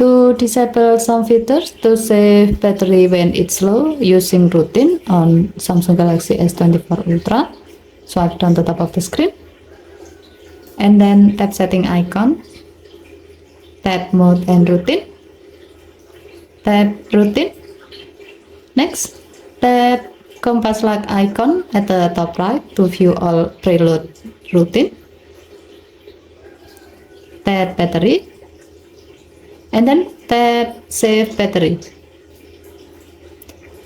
To disable some features to save battery when it's low using routine on Samsung Galaxy S24 Ultra, swipe down the top of the screen and then tap setting icon, tap mode and routine, tap routine. Next, tap compass light icon at the top right to view all preload routine, tap battery, and then tap save battery.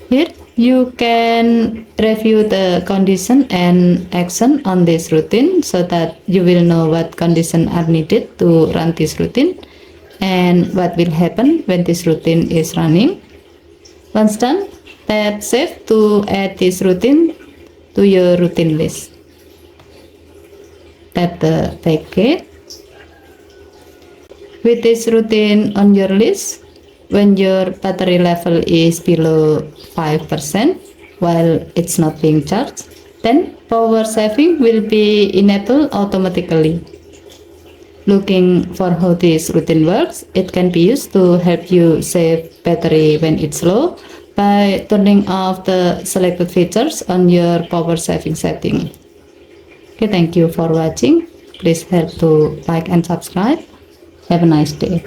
Here you can review the condition and action on this routine so that you will know what conditions are needed to run this routine and what will happen when this routine is running. Once done, tap save to add this routine to your routine list. Tap the back. With this routine on your list, when your battery level is below 5% while it's not being charged, then power saving will be enabled automatically. Looking for how this routine works, it can be used to help you save battery when it's low by turning off the selected features on your power saving setting. Okay, thank you for watching. Please help to like and subscribe. Have a nice day.